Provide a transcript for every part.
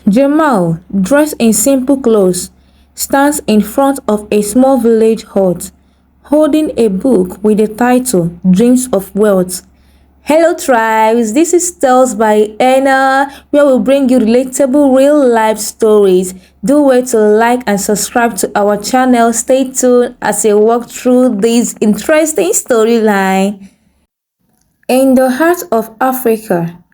Jamal, dressed in simple clothes, stands in front of a small village hut, holding a book with the title Dreams of Wealth. Hello tribes, this is Tales by Anna, where we bring you relatable real life stories. Do wait to like and subscribe to our channel. Stay tuned as I walk through this interesting storyline. In the heart of Africa,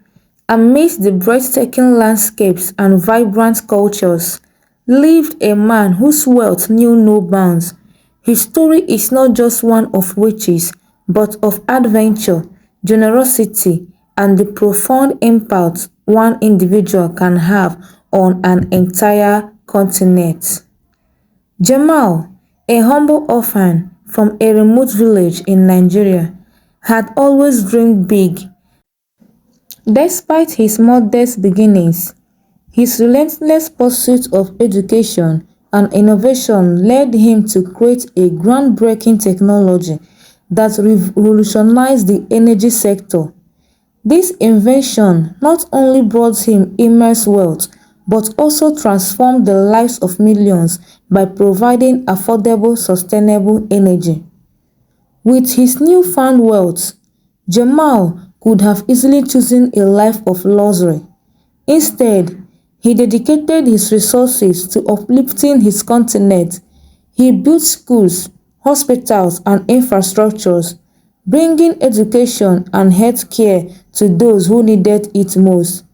amidst the breathtaking landscapes and vibrant cultures, lived a man whose wealth knew no bounds. His story is not just one of riches, but of adventure, generosity, and the profound impact one individual can have on an entire continent. Jamal, a humble orphan from a remote village in Nigeria, had always dreamed big. Despite his modest beginnings, his relentless pursuit of education and innovation led him to create a groundbreaking technology that revolutionized the energy sector. This invention not only brought him immense wealth but also transformed the lives of millions by providing affordable, sustainable energy. With his newfound wealth, Jamal could have easily chosen a life of luxury. Instead, he dedicated his resources to uplifting his continent. He built schools, hospitals, and infrastructures, bringing education and health care to those who needed it most.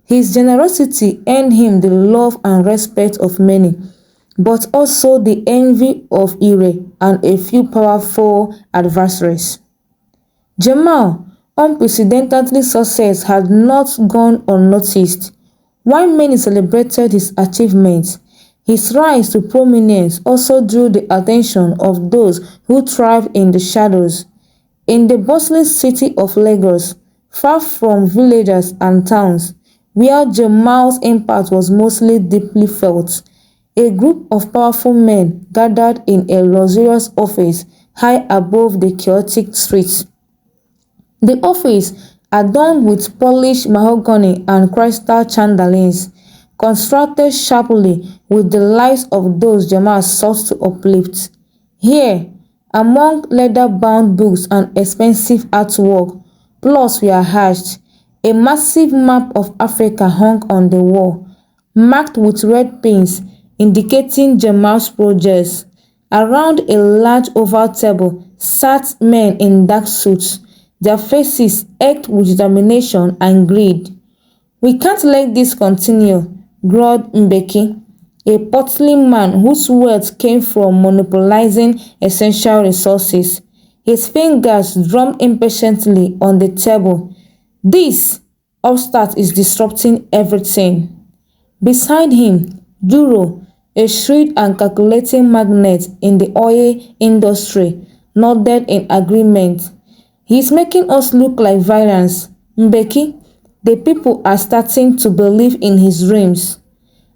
His generosity earned him the love and respect of many, but also the envy of Ire and a few powerful adversaries. Jamal unprecedented success had not gone unnoticed. While many celebrated his achievements, his rise to prominence also drew the attention of those who thrive in the shadows. In the bustling city of Lagos, far from villages and towns, where Jamal's impact was mostly deeply felt, a group of powerful men gathered in a luxurious office high above the chaotic streets. The office, adorned with polished mahogany and crystal chandeliers, constructed sharply with the lives of those Jamal sought to uplift. Here, among leather-bound books and expensive artwork, plots were hatched. A massive map of Africa hung on the wall, marked with red pins indicating Jamal's projects. Around a large oval table sat men in dark suits, their faces ached with determination and greed. "We can't let this continue," growled Mbeki, a portly man whose wealth came from monopolizing essential resources. His fingers drummed impatiently on the table. "This upstart is disrupting everything." Beside him, Duro, a shrewd and calculating magnate in the oil industry, nodded in agreement. "He's making us look like villains, Mbeki. The people are starting to believe in his dreams."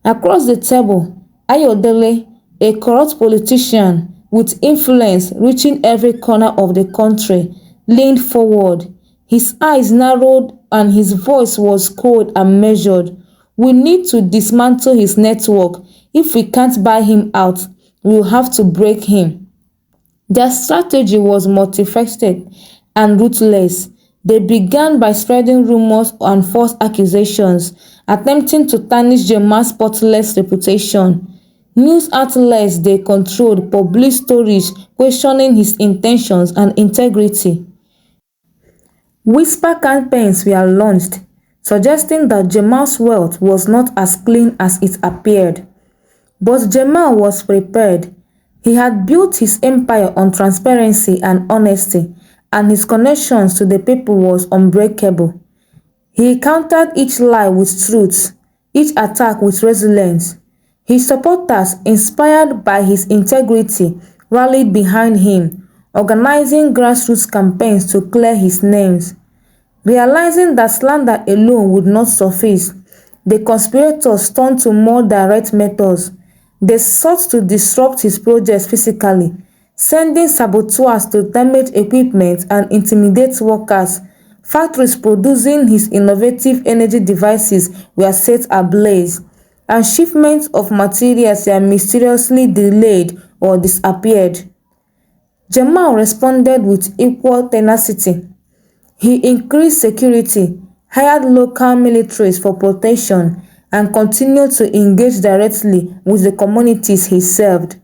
Across the table, Ayodele, a corrupt politician with influence reaching every corner of the country, leaned forward. His eyes narrowed and his voice was cold and measured. "We need to dismantle his network. If we can't buy him out, we'll have to break him." Their strategy was multifaceted and ruthless. They began by spreading rumors and false accusations, attempting to tarnish Jamal's spotless reputation. News outlets they controlled published stories questioning his intentions and integrity. Whisper campaigns were launched, suggesting that Jamal's wealth was not as clean as it appeared. But Jamal was prepared. He had built his empire on transparency and honesty, and his connections to the people was unbreakable. He countered each lie with truth, each attack with resilience. His supporters, inspired by his integrity, rallied behind him, organizing grassroots campaigns to clear his names. Realizing that slander alone would not suffice, the conspirators turned to more direct methods. They sought to disrupt his projects physically, sending saboteurs to damage equipment and intimidate workers. Factories producing his innovative energy devices were set ablaze. and shipments of materials were mysteriously delayed or disappeared. Jamal responded with equal tenacity. He increased security, hired local militaries for protection, and continued to engage directly with the communities he served.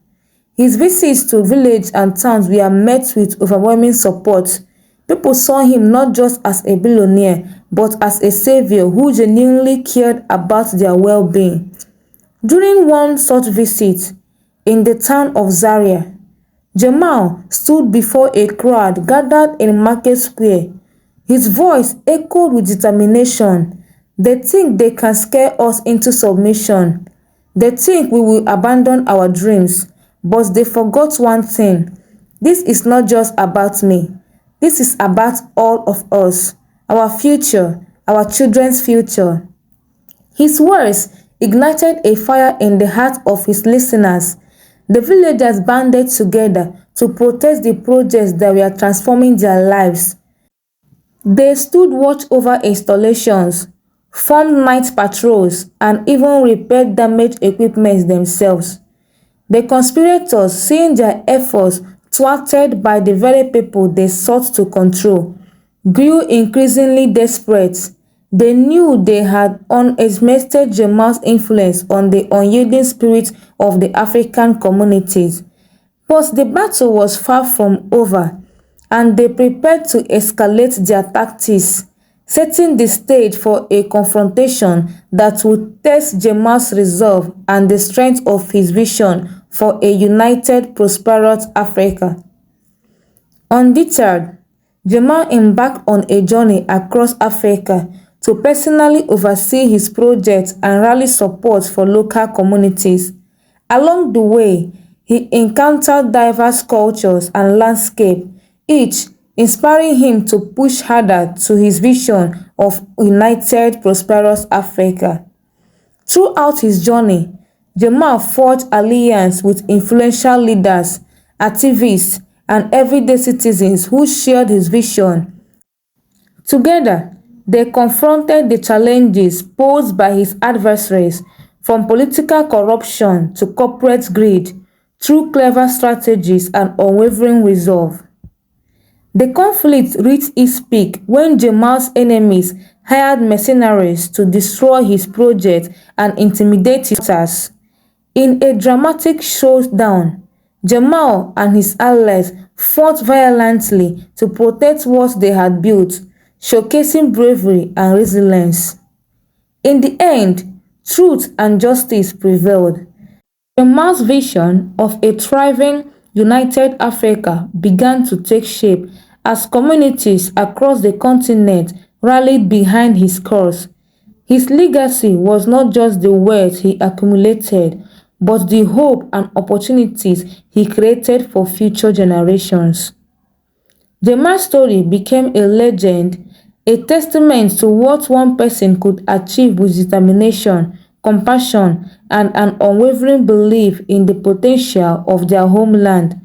His visits to villages and towns were met with overwhelming support. People saw him not just as a billionaire, but as a savior who genuinely cared about their well-being. During one such visit, in the town of Zaria, Jamal stood before a crowd gathered in Market Square. His voice echoed with determination. "They think they can scare us into submission. They think we will abandon our dreams. But they forgot one thing. This is not just about me. This is about all of us, our future, our children's future." His words ignited a fire in the hearts of his listeners. The villagers banded together to protest the projects that were transforming their lives. They stood watch over installations, formed night patrols, and even repaired damaged equipment themselves. The conspirators, seeing their efforts thwarted by the very people they sought to control, grew increasingly desperate. They knew they had underestimated Jamal's influence on the unyielding spirit of the African communities. But the battle was far from over, and they prepared to escalate their tactics, setting the stage for a confrontation that would test Jamal's resolve and the strength of his vision for a united, prosperous Africa. Undeterred, Jamal embarked on a journey across Africa to personally oversee his projects and rally support for local communities. Along the way, he encountered diverse cultures and landscapes, each inspiring him to push harder to his vision of united, prosperous Africa. Throughout his journey, Jamal forged alliances with influential leaders, activists, and everyday citizens who shared his vision. Together, they confronted the challenges posed by his adversaries, from political corruption to corporate greed, through clever strategies and unwavering resolve. The conflict reached its peak when Jamal's enemies hired mercenaries to destroy his project and intimidate his supporters. In a dramatic showdown, Jamal and his allies fought violently to protect what they had built, showcasing bravery and resilience. In the end, truth and justice prevailed. Jamal's vision of a thriving, united Africa began to take shape as communities across the continent rallied behind his cause. His legacy was not just the wealth he accumulated, but the hope and opportunities he created for future generations. Jamal's story became a legend, a testament to what one person could achieve with determination, compassion, and an unwavering belief in the potential of their homeland.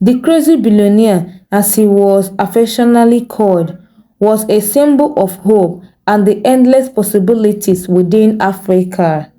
The crazy billionaire, as he was affectionately called, was a symbol of hope and the endless possibilities within Africa.